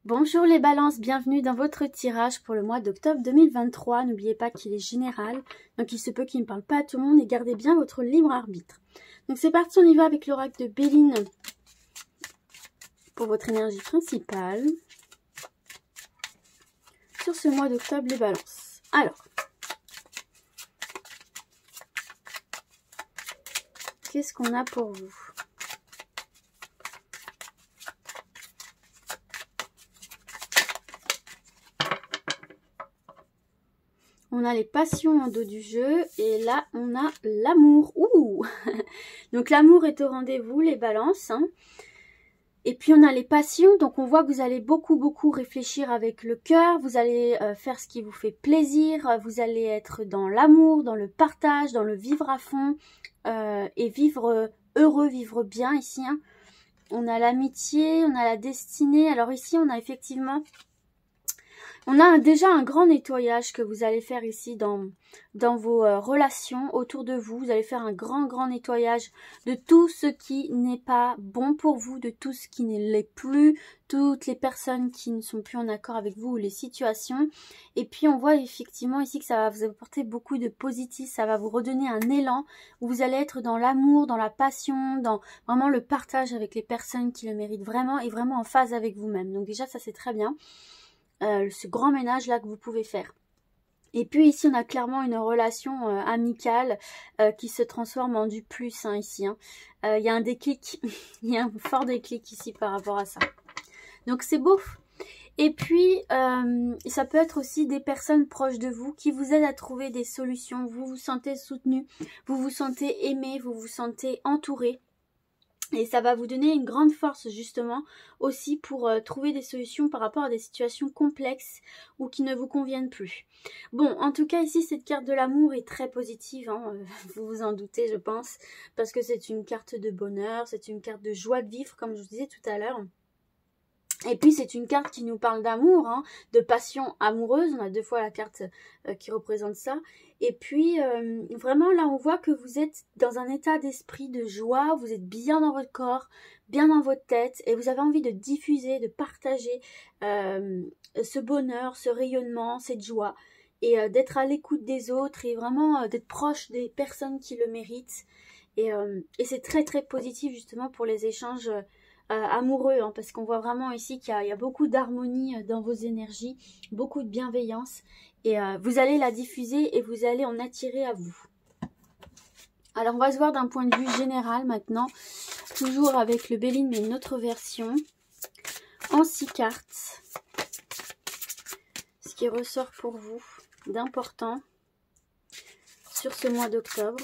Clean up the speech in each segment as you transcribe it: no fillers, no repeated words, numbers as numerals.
Bonjour les balances, bienvenue dans votre tirage pour le mois d'octobre 2023. N'oubliez pas qu'il est général, donc il se peut qu'il ne parle pas à tout le monde et gardez bien votre libre arbitre. Donc c'est parti, on y va avec l'oracle de Béline pour votre énergie principale sur ce mois d'octobre les balances. Alors, qu'est-ce qu'on a pour vous ? On a les passions en dos du jeu et là on a l'amour. Ouh. Donc l'amour est au rendez-vous les balances. Hein. Et puis on a les passions, donc on voit que vous allez beaucoup réfléchir avec le cœur. Vous allez faire ce qui vous fait plaisir. Vous allez être dans l'amour, dans le partage, dans le vivre à fond et vivre heureux, vivre bien ici. Hein. On a l'amitié, on a la destinée. Alors ici on a effectivement... On a déjà un grand nettoyage que vous allez faire ici dans vos relations autour de vous. Vous allez faire un grand nettoyage de tout ce qui n'est pas bon pour vous, de tout ce qui ne l'est plus, toutes les personnes qui ne sont plus en accord avec vous ou les situations. Et puis on voit effectivement ici que ça va vous apporter beaucoup de positif, ça va vous redonner un élan où vous allez être dans l'amour, dans la passion, dans vraiment le partage avec les personnes qui le méritent vraiment et vraiment en phase avec vous-même. Donc déjà ça c'est très bien. Ce grand ménage là que vous pouvez faire. Et puis ici on a clairement une relation amicale qui se transforme en du plus hein, ici. Hein. Y a un déclic, il y a un fort déclic ici par rapport à ça. Donc c'est beau. Et puis ça peut être aussi des personnes proches de vous qui vous aident à trouver des solutions. Vous vous sentez soutenu, vous vous sentez aimé, vous vous sentez entouré. Et ça va vous donner une grande force justement aussi pour trouver des solutions par rapport à des situations complexes ou qui ne vous conviennent plus. Bon, en tout cas ici cette carte de l'amour est très positive, hein, vous vous en doutez je pense, parce que c'est une carte de bonheur, c'est une carte de joie de vivre comme je vous disais tout à l'heure. Et puis c'est une carte qui nous parle d'amour, hein, de passion amoureuse, on a deux fois la carte qui représente ça. Et puis vraiment là on voit que vous êtes dans un état d'esprit de joie, vous êtes bien dans votre corps, bien dans votre tête et vous avez envie de diffuser, de partager ce bonheur, ce rayonnement, cette joie et d'être à l'écoute des autres et vraiment d'être proche des personnes qui le méritent. Et c'est très positif justement pour les échanges amoureux, hein, parce qu'on voit vraiment ici qu'il y a beaucoup d'harmonie dans vos énergies, beaucoup de bienveillance, et vous allez la diffuser et vous allez en attirer à vous. Alors on va se voir d'un point de vue général maintenant, toujours avec le Béline mais une autre version, en 6 cartes, ce qui ressort pour vous d'important sur ce mois d'octobre.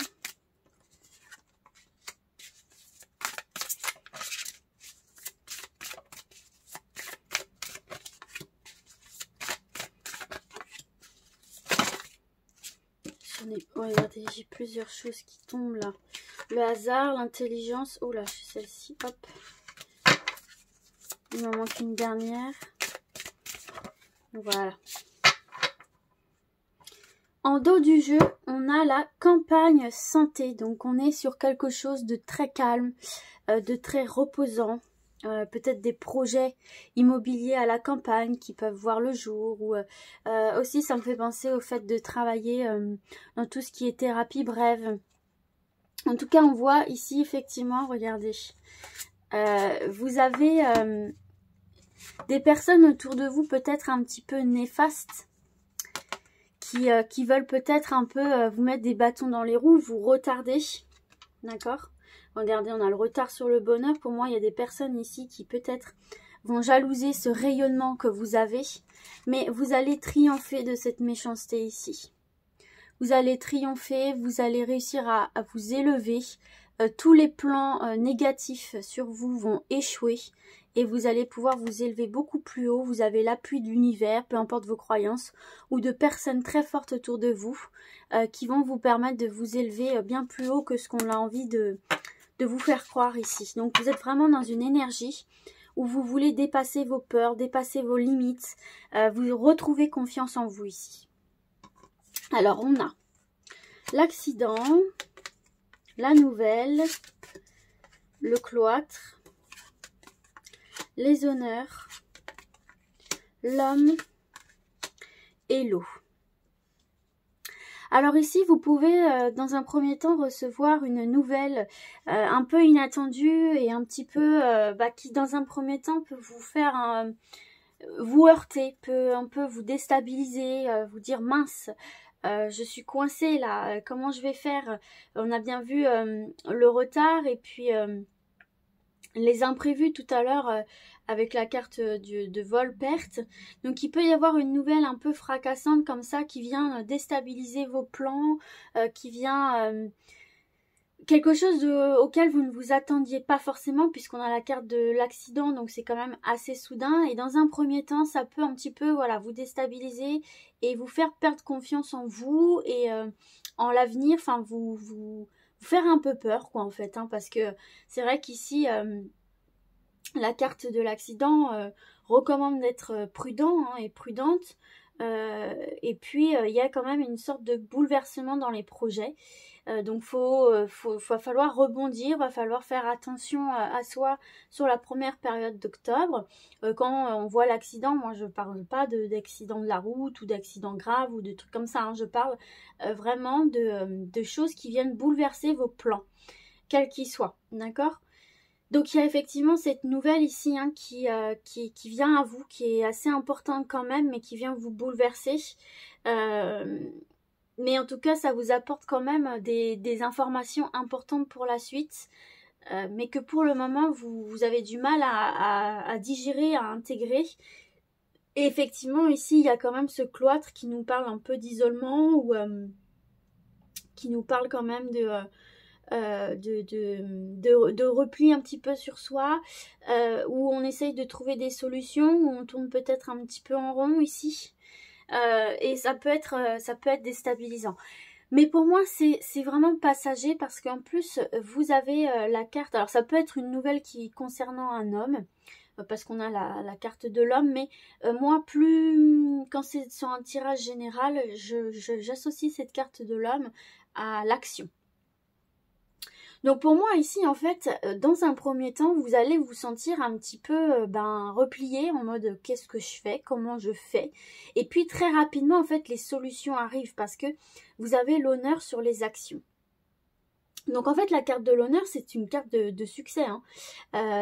Regardez, j'ai plusieurs choses qui tombent là. Le hasard, l'intelligence. Oh là, celle-ci, hop. Il m'en manque une dernière. Voilà. En dos du jeu, on a la campagne santé. Donc on est sur quelque chose de très calme, de très reposant. Peut-être des projets immobiliers à la campagne qui peuvent voir le jour ou aussi ça me fait penser au fait de travailler dans tout ce qui est thérapie brève. En tout cas on voit ici effectivement, regardez, vous avez des personnes autour de vous peut-être un petit peu néfastes qui veulent peut-être un peu vous mettre des bâtons dans les roues, vous retarder, d'accord ? Regardez, on a le retard sur le bonheur. Pour moi, il y a des personnes ici qui peut-être vont jalouser ce rayonnement que vous avez. Mais vous allez triompher de cette méchanceté ici. Vous allez triompher, vous allez réussir à vous élever. Tous les plans négatifs sur vous vont échouer. Et vous allez pouvoir vous élever beaucoup plus haut. Vous avez l'appui de l'univers, peu importe vos croyances, ou de personnes très fortes autour de vous qui vont vous permettre de vous élever bien plus haut que ce qu'on a envie de vous faire croire ici. Donc vous êtes vraiment dans une énergie où vous voulez dépasser vos peurs, dépasser vos limites, vous retrouvez confiance en vous ici. Alors on a l'accident, la nouvelle, le cloître, les honneurs, l'homme et l'eau. Alors ici, vous pouvez dans un premier temps recevoir une nouvelle un peu inattendue et un petit peu qui dans un premier temps peut vous faire vous heurter, peut un peu vous déstabiliser, vous dire mince, je suis coincée là, comment je vais faire? On a bien vu le retard et puis les imprévus tout à l'heure avec la carte de vol-perte. Donc il peut y avoir une nouvelle un peu fracassante comme ça qui vient déstabiliser vos plans, qui vient quelque chose auquel vous ne vous attendiez pas forcément puisqu'on a la carte de l'accident, donc c'est quand même assez soudain. Et dans un premier temps, ça peut un petit peu voilà, vous déstabiliser et vous faire perdre confiance en vous et en l'avenir, enfin vous faire un peu peur quoi en fait, hein, parce que c'est vrai qu'ici la carte de l'accident recommande d'être prudent et prudente, et puis il y a quand même une sorte de bouleversement dans les projets, donc va falloir rebondir, va falloir faire attention à soi sur la première période d'octobre. Quand on voit l'accident, moi je parle pas d'accident de la route ou d'accident grave ou de trucs comme ça, hein, je parle vraiment de choses qui viennent bouleverser vos plans, quels qu'ils soient, d'accord? Donc il y a effectivement cette nouvelle ici hein, qui vient à vous, qui est assez importante quand même, mais qui vient vous bouleverser. Mais en tout cas, ça vous apporte quand même des informations importantes pour la suite, mais que pour le moment, vous avez du mal à digérer, à intégrer. Et effectivement, ici, il y a quand même ce cloître qui nous parle un peu d'isolement, ou qui nous parle quand même de repli un petit peu sur soi, où on essaye de trouver des solutions, où on tourne peut-être un petit peu en rond ici, et ça peut être déstabilisant. Mais pour moi c'est vraiment passager, parce qu'en plus vous avez la carte, alors ça peut être une nouvelle qui concernant un homme, parce qu'on a la carte de l'homme, mais moi plus quand c'est sur un tirage général, j'associe cette carte de l'homme à l'action. Donc pour moi ici en fait, dans un premier temps, vous allez vous sentir un petit peu replié en mode qu'est-ce que je fais, comment je fais. Et puis très rapidement en fait les solutions arrivent, parce que vous avez l'honneur sur les actions. Donc en fait la carte de l'honneur c'est une carte de succès, hein.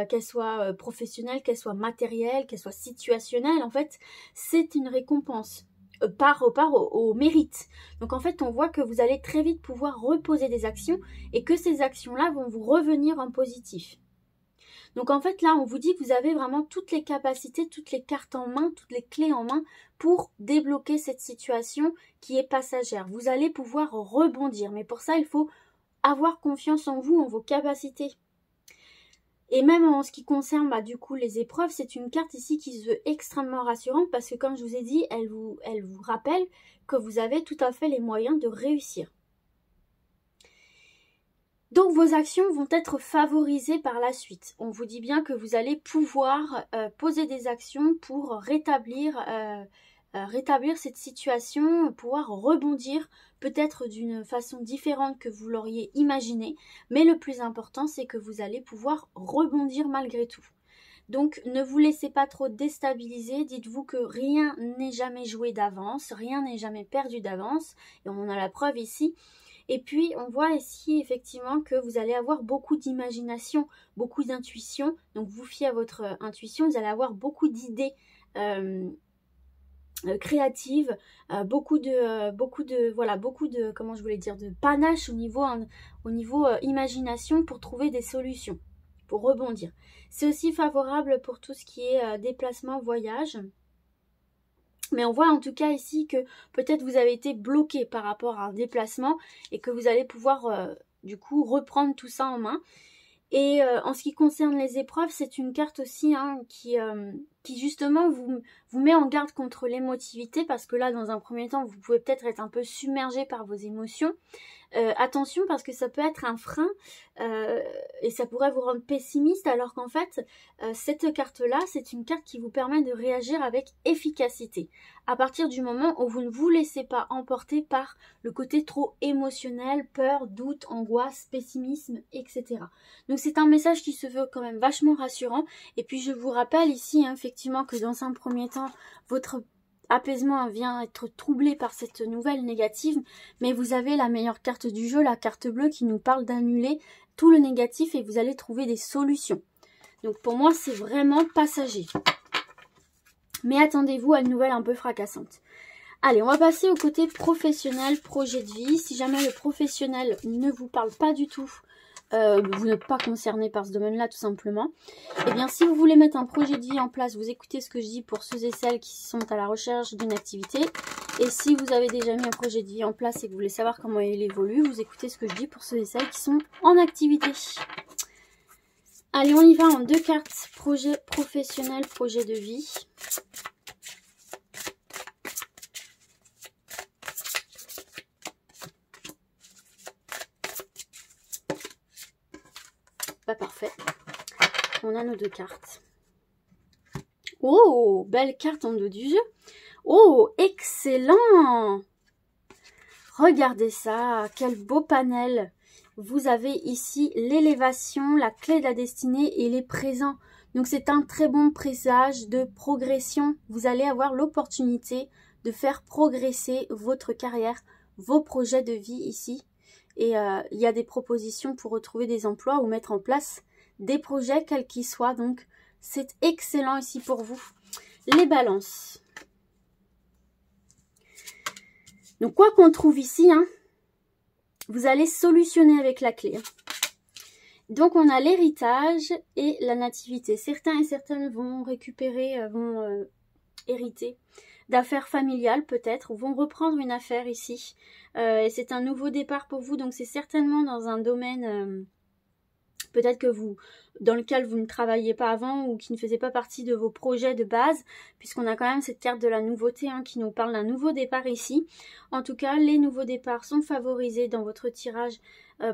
Qu'elle soit professionnelle, qu'elle soit matérielle, qu'elle soit situationnelle, en fait c'est une récompense par au mérite. Donc en fait on voit que vous allez très vite pouvoir reposer des actions et que ces actions-là vont vous revenir en positif. Donc en fait là on vous dit que vous avez vraiment toutes les capacités, toutes les cartes en main, toutes les clés en main pour débloquer cette situation qui est passagère. Vous allez pouvoir rebondir, mais pour ça il faut avoir confiance en vous, en vos capacités. Et même en ce qui concerne du coup les épreuves, c'est une carte ici qui se veut extrêmement rassurante, parce que comme je vous ai dit, elle vous rappelle que vous avez tout à fait les moyens de réussir. Donc vos actions vont être favorisées par la suite. On vous dit bien que vous allez pouvoir poser des actions pour rétablir cette situation, pouvoir rebondir peut-être d'une façon différente que vous l'auriez imaginé, mais le plus important c'est que vous allez pouvoir rebondir malgré tout. Donc ne vous laissez pas trop déstabiliser, dites-vous que rien n'est jamais joué d'avance, rien n'est jamais perdu d'avance, et on en a la preuve ici. Et puis on voit ici effectivement que vous allez avoir beaucoup d'imagination, beaucoup d'intuition, donc vous fiez à votre intuition, vous allez avoir beaucoup d'idées créative, beaucoup de comment je voulais dire, de panache au niveau imagination pour trouver des solutions, pour rebondir. C'est aussi favorable pour tout ce qui est déplacement, voyage. Mais on voit en tout cas ici que peut-être vous avez été bloqué par rapport à un déplacement et que vous allez pouvoir du coup reprendre tout ça en main. Et en ce qui concerne les épreuves, c'est une carte aussi qui justement vous met en garde contre l'émotivité, parce que là dans un premier temps vous pouvez peut-être être un peu submergé par vos émotions. Attention, parce que ça peut être un frein et ça pourrait vous rendre pessimiste, alors qu'en fait cette carte là c'est une carte qui vous permet de réagir avec efficacité à partir du moment où vous ne vous laissez pas emporter par le côté trop émotionnel, peur, doute, angoisse, pessimisme, etc. Donc c'est un message qui se veut quand même vachement rassurant. Et puis je vous rappelle ici effectivement effectivement que dans un premier temps, votre apaisement vient être troublé par cette nouvelle négative, mais vous avez la meilleure carte du jeu, la carte bleue, qui nous parle d'annuler tout le négatif et vous allez trouver des solutions. Donc pour moi, c'est vraiment passager. Mais attendez-vous à une nouvelle un peu fracassante. Allez, on va passer au côté professionnel, projet de vie. Si jamais le professionnel ne vous parle pas du tout, vous n'êtes pas concerné par ce domaine-là tout simplement. Eh bien, si vous voulez mettre un projet de vie en place, vous écoutez ce que je dis pour ceux et celles qui sont à la recherche d'une activité. Et si vous avez déjà mis un projet de vie en place et que vous voulez savoir comment il évolue, vous écoutez ce que je dis pour ceux et celles qui sont en activité. Allez, on y va en 2 cartes, projet professionnel, projet de vie. Pas parfait. On a nos 2 cartes. Oh, belle carte en dos du jeu. Oh, excellent. Regardez ça, quel beau panel. Vous avez ici l'élévation, la clé de la destinée et les présents. Donc c'est un très bon présage de progression. Vous allez avoir l'opportunité de faire progresser votre carrière, vos projets de vie ici. Et il y a des propositions pour retrouver des emplois ou mettre en place des projets quels qu'ils soient. Donc c'est excellent ici pour vous. Les balances. Donc quoi qu'on trouve ici, hein, vous allez solutionner avec la clé. Donc on a l'héritage et la nativité. Certains et certaines vont récupérer, hériter d'affaires familiales peut-être, ou vont reprendre une affaire ici. Et c'est un nouveau départ pour vous, donc c'est certainement dans un domaine peut-être que dans lequel vous ne travailliez pas avant ou qui ne faisait pas partie de vos projets de base, puisqu'on a quand même cette carte de la nouveauté qui nous parle d'un nouveau départ ici. En tout cas, les nouveaux départs sont favorisés dans votre tirage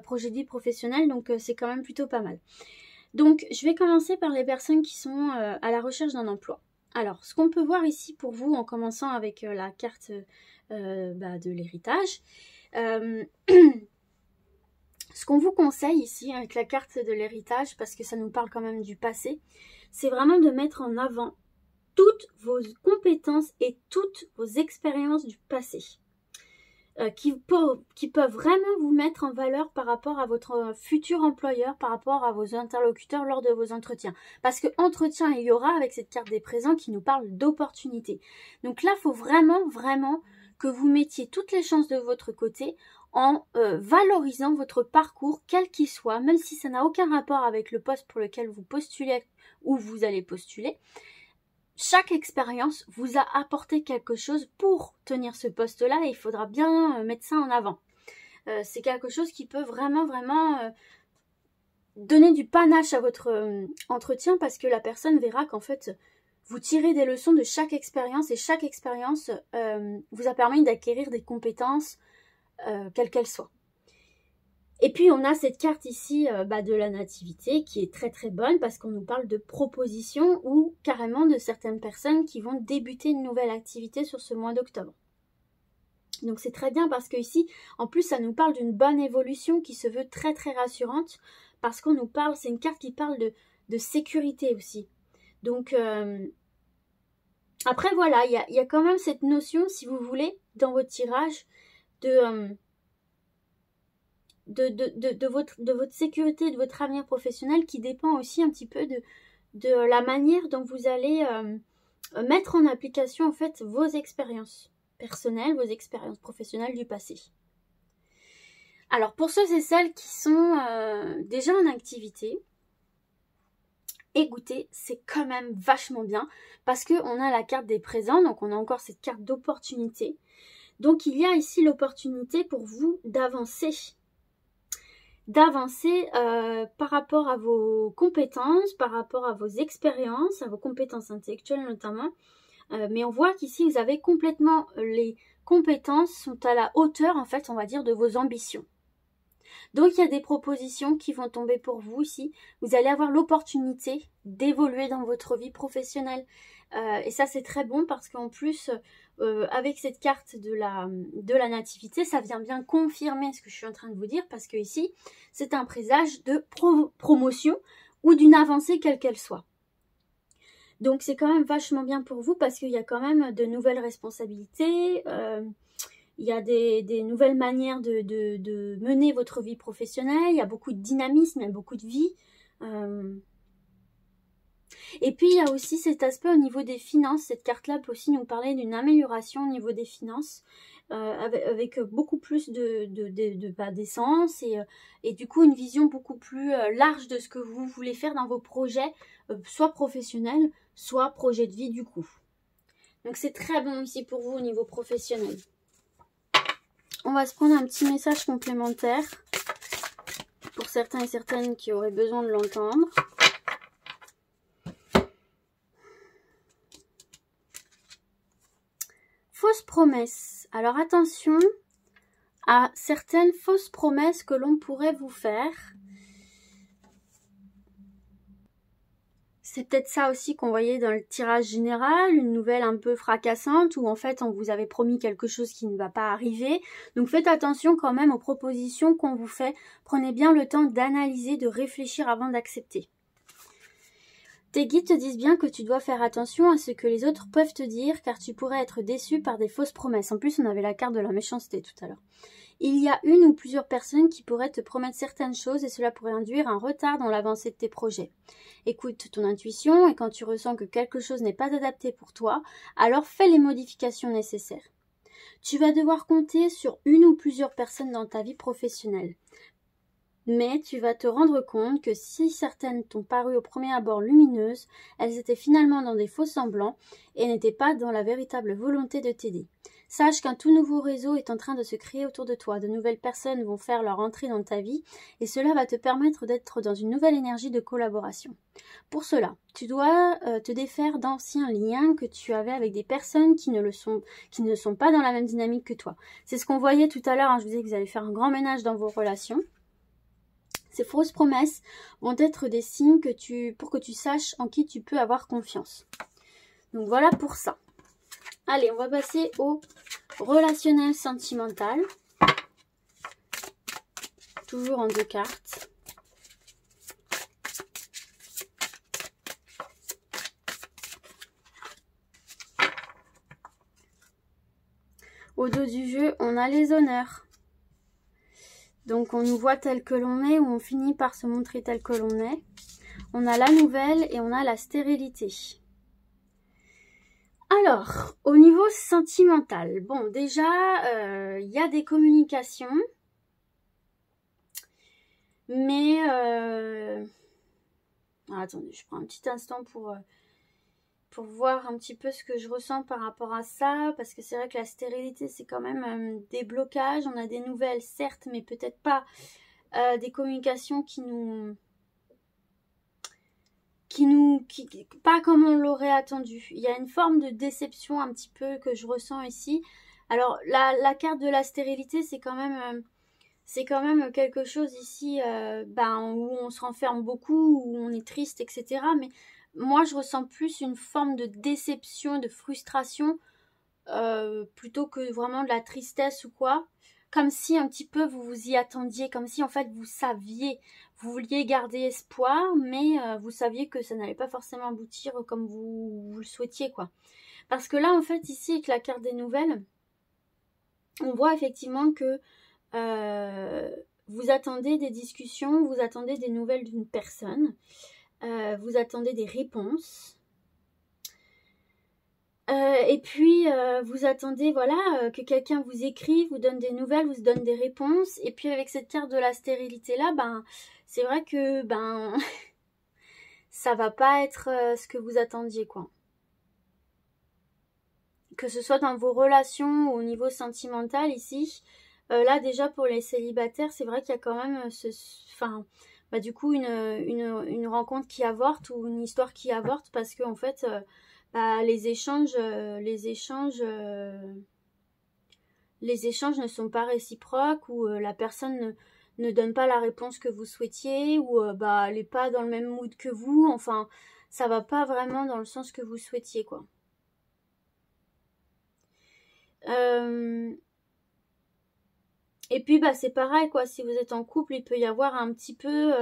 projet de vie professionnel, donc c'est quand même plutôt pas mal. Donc, je vais commencer par les personnes qui sont à la recherche d'un emploi. Alors, ce qu'on peut voir ici pour vous, en commençant avec la carte de l'héritage, ce qu'on vous conseille ici avec la carte de l'héritage, parce que ça nous parle quand même du passé, c'est vraiment de mettre en avant toutes vos compétences et toutes vos expériences du passé. Qui peuvent vraiment vous mettre en valeur par rapport à votre futur employeur, par rapport à vos interlocuteurs lors de vos entretiens. Parce que entretien il y aura avec cette carte des présents qui nous parle d'opportunités. Donc là, il faut vraiment que vous mettiez toutes les chances de votre côté en valorisant votre parcours, quel qu'il soit, même si ça n'a aucun rapport avec le poste pour lequel vous postulez ou vous allez postuler. Chaque expérience vous a apporté quelque chose pour tenir ce poste-là et il faudra bien mettre ça en avant. C'est quelque chose qui peut vraiment donner du panache à votre entretien parce que la personne verra qu'en fait, vous tirez des leçons de chaque expérience et chaque expérience vous a permis d'acquérir des compétences quelles qu'elles soient. Et puis on a cette carte ici de la nativité qui est très bonne parce qu'on nous parle de propositions ou carrément de certaines personnes qui vont débuter une nouvelle activité sur ce mois d'octobre. Donc c'est très bien parce que ici, en plus ça nous parle d'une bonne évolution qui se veut très rassurante parce qu'on nous parle, c'est une carte qui parle de sécurité aussi. Donc après voilà, il y a quand même cette notion, si vous voulez, dans votre tirage de votre sécurité, de votre avenir professionnel qui dépend aussi un petit peu de la manière dont vous allez mettre en application en fait vos expériences personnelles, vos expériences professionnelles du passé. Alors pour ceux et celles qui sont déjà en activité, écoutez, c'est quand même vachement bien parce qu'on a la carte des présents, donc on a encore cette carte d'opportunité. Donc il y a ici l'opportunité pour vous d'avancer par rapport à vos compétences, par rapport à vos expériences, à vos compétences intellectuelles notamment. Mais on voit qu'ici, vous avez complètement les compétences sont à la hauteur, en fait, on va dire, de vos ambitions. Donc, il y a des propositions qui vont tomber pour vous ici. Vous allez avoir l'opportunité d'évoluer dans votre vie professionnelle. Et ça, c'est très bon parce qu'en plus, avec cette carte de la nativité, ça vient bien confirmer ce que je suis en train de vous dire parce que ici, c'est un présage de promotion ou d'une avancée quelle qu'elle soit. Donc c'est quand même vachement bien pour vous parce qu'il y a quand même de nouvelles responsabilités, il y a des nouvelles manières de mener votre vie professionnelle, il y a beaucoup de dynamisme, il y a beaucoup de vie. Et puis il y a aussi cet aspect au niveau des finances. Cette carte-là peut aussi nous parler d'une amélioration au niveau des finances, avec beaucoup plus d'essence et du coup une vision beaucoup plus large de ce que vous voulez faire dans vos projets, soit professionnels, soit projets de vie du coup. Donc c'est très bon ici pour vous au niveau professionnel. On va se prendre un petit message complémentaire pour certains et certaines qui auraient besoin de l'entendre. Fausses promesses. Alors attention à certaines fausses promesses que l'on pourrait vous faire. C'est peut-être ça aussi qu'on voyait dans le tirage général, une nouvelle un peu fracassante où en fait on vous avait promis quelque chose qui ne va pas arriver. Donc faites attention quand même aux propositions qu'on vous fait. Prenez bien le temps d'analyser, de réfléchir avant d'accepter. Tes guides te disent bien que tu dois faire attention à ce que les autres peuvent te dire car tu pourrais être déçu par des fausses promesses. En plus on avait la carte de la méchanceté tout à l'heure. Il y a une ou plusieurs personnes qui pourraient te promettre certaines choses et cela pourrait induire un retard dans l'avancée de tes projets. Écoute ton intuition et quand tu ressens que quelque chose n'est pas adapté pour toi, alors fais les modifications nécessaires. Tu vas devoir compter sur une ou plusieurs personnes dans ta vie professionnelle. Mais tu vas te rendre compte que si certaines t'ont paru au premier abord lumineuses, elles étaient finalement dans des faux semblants et n'étaient pas dans la véritable volonté de t'aider. Sache qu'un tout nouveau réseau est en train de se créer autour de toi. De nouvelles personnes vont faire leur entrée dans ta vie et cela va te permettre d'être dans une nouvelle énergie de collaboration. Pour cela, tu dois te défaire d'anciens liens que tu avais avec des personnes qui ne sont pas dans la même dynamique que toi. C'est ce qu'on voyait tout à l'heure, hein, je vous disais que vous allez faire un grand ménage dans vos relations. Ces fausses promesses vont être des signes pour que tu saches en qui tu peux avoir confiance. Donc voilà pour ça. Allez, on va passer au relationnel sentimental. Toujours en 2 cartes. Au dos du jeu, on a les honneurs. Donc on nous voit tel que l'on est ou on finit par se montrer tel que l'on est. On a la nouvelle et on a la stérilité. Alors, au niveau sentimental, bon déjà, il y a des communications. Mais, attendez, je prends un petit instant pour voir un petit peu ce que je ressens par rapport à ça. Parce que c'est vrai que la stérilité, c'est quand même des blocages. On a des nouvelles, certes, mais peut-être pas des communications pas comme on l'aurait attendu. Il y a une forme de déception un petit peu que je ressens ici. Alors, la carte de la stérilité, c'est quand même quelque chose ici où on se renferme beaucoup, où on est triste, etc. Mais moi, je ressens plus une forme de déception, de frustration, plutôt que vraiment de la tristesse ou quoi. Comme si un petit peu vous vous y attendiez, comme si en fait vous saviez, vous vouliez garder espoir, mais vous saviez que ça n'allait pas forcément aboutir comme vous le souhaitiez, quoi. Parce que là, en fait, ici, avec la carte des nouvelles, on voit effectivement que vous attendez des discussions, vous attendez des nouvelles d'une personne, vous attendez des réponses. Et puis, vous attendez que quelqu'un vous écrive, vous donne des nouvelles, vous donne des réponses. Et puis, avec cette carte de la stérilité-là, c'est vrai que ça va pas être ce que vous attendiez, quoi. Que ce soit dans vos relations ou au niveau sentimental, ici, là, déjà, pour les célibataires, c'est vrai qu'il y a quand même du coup, une rencontre qui avorte ou une histoire qui avorte parce que, en fait... les échanges ne sont pas réciproques ou la personne ne donne pas la réponse que vous souhaitiez ou elle n'est pas dans le même mood que vous. Enfin, ça va pas vraiment dans le sens que vous souhaitiez, quoi. Et puis, c'est pareil, quoi. Si vous êtes en couple, il peut y avoir un petit peu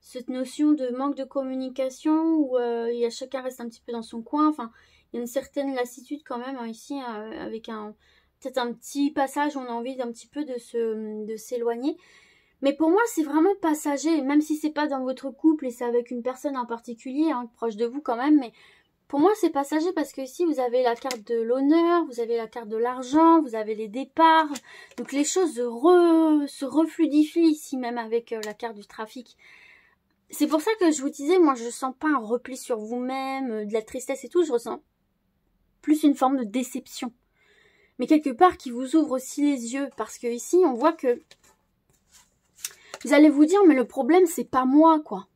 cette notion de manque de communication où chacun reste un petit peu dans son coin. Enfin, il y a une certaine lassitude quand même ici, avec peut-être un petit passage où on a envie d'un petit peu de s'éloigner. Mais pour moi, c'est vraiment passager, même si c'est pas dans votre couple et c'est avec une personne en particulier, hein, proche de vous quand même. Mais pour moi, c'est passager parce que ici, vous avez la carte de l'honneur, vous avez la carte de l'argent, vous avez les départs. Donc les choses se refluidifient ici, même avec la carte du trafic. C'est pour ça que je vous disais, moi, je sens pas un repli sur vous-même, de la tristesse et tout. Je ressens plus une forme de déception. Mais quelque part, qui vous ouvre aussi les yeux. Parce que ici, on voit que vous allez vous dire, mais le problème, c'est pas moi, quoi.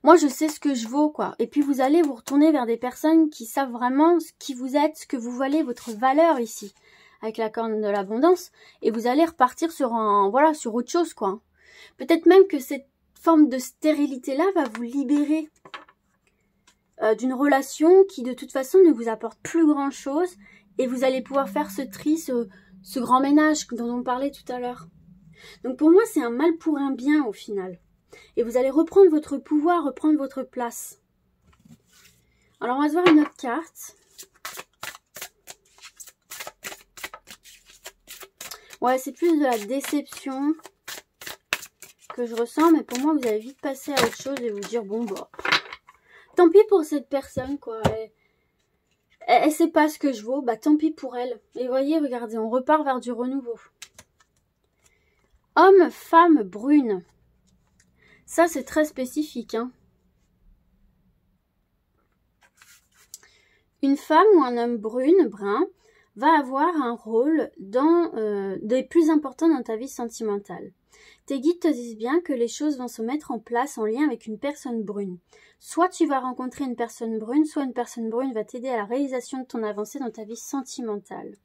Moi, je sais ce que je vaux, quoi. Et puis, vous allez vous retourner vers des personnes qui savent vraiment qui vous êtes, ce que vous valez, votre valeur ici, avec la corne de l'abondance. Et vous allez repartir sur sur autre chose, quoi. Peut-être même que cette forme de stérilité-là va vous libérer d'une relation qui, de toute façon, ne vous apporte plus grand-chose. Et vous allez pouvoir faire ce tri, ce grand ménage dont on parlait tout à l'heure. Donc pour moi, c'est un mal pour un bien au final. Et vous allez reprendre votre pouvoir, reprendre votre place. Alors on va se voir une autre carte. Ouais, c'est plus de la déception que je ressens. Mais pour moi, vous allez vite passer à autre chose et vous dire, bon bah, tant pis pour cette personne, quoi. Elle sait pas ce que je vaux, bah tant pis pour elle. Et voyez, regardez, on repart vers du renouveau. Homme, femme, brune. Ça, c'est très spécifique, hein. Une femme ou un homme brun, va avoir un rôle des plus importants dans ta vie sentimentale. Tes guides te disent bien que les choses vont se mettre en place en lien avec une personne brune. Soit tu vas rencontrer une personne brune, soit une personne brune va t'aider à la réalisation de ton avancée dans ta vie sentimentale.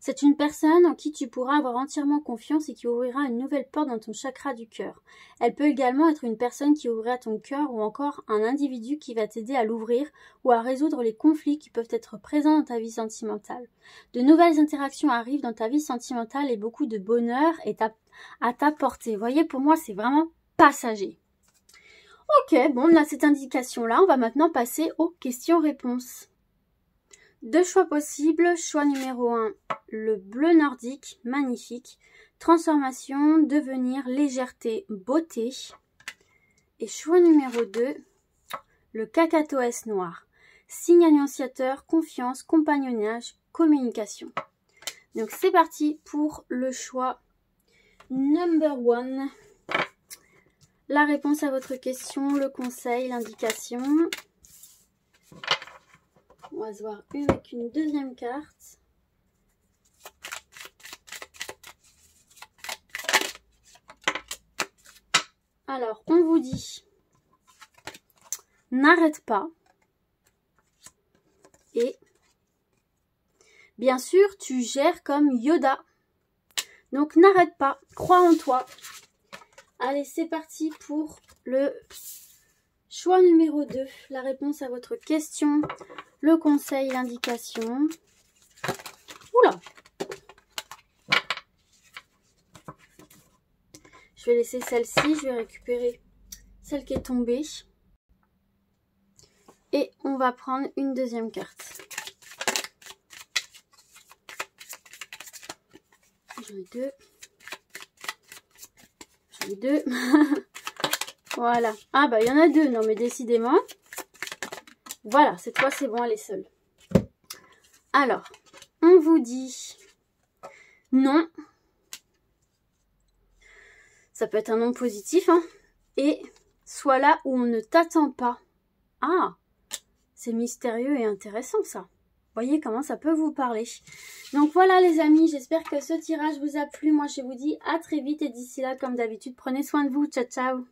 C'est une personne en qui tu pourras avoir entièrement confiance et qui ouvrira une nouvelle porte dans ton chakra du cœur. Elle peut également être une personne qui ouvrira ton cœur ou encore un individu qui va t'aider à l'ouvrir ou à résoudre les conflits qui peuvent être présents dans ta vie sentimentale. De nouvelles interactions arrivent dans ta vie sentimentale et beaucoup de bonheur est à ta portée. Vous voyez, pour moi, c'est vraiment passager. Ok, bon, on a cette indication-là. On va maintenant passer aux questions-réponses. 2 choix possibles. Choix numéro 1, le bleu nordique, magnifique. Transformation, devenir, légèreté, beauté. Et choix numéro 2, le cacatoès noir. Signe annonciateur, confiance, compagnonnage, communication. Donc c'est parti pour le choix number 1. La réponse à votre question, le conseil, l'indication. On va se voir avec une deuxième carte. Alors, on vous dit, n'arrête pas. Et, bien sûr, tu gères comme Yoda. Donc, n'arrête pas. Crois en toi. Allez, c'est parti pour le choix numéro 2. La réponse à votre question. Le conseil, l'indication. Oula! Je vais laisser celle-ci. Je vais récupérer celle qui est tombée. Et on va prendre une deuxième carte. J'en ai 2. J'en ai 2. Voilà. Ah bah il y en a 2. Non mais décidément. Voilà, cette fois c'est bon, elle est seule. Alors, on vous dit non. Ça peut être un nom positif, hein. Et soit là où on ne t'attend pas. Ah, c'est mystérieux et intéressant ça. Voyez comment ça peut vous parler. Donc voilà les amis, j'espère que ce tirage vous a plu. Moi je vous dis à très vite et d'ici là, comme d'habitude, prenez soin de vous. Ciao, ciao.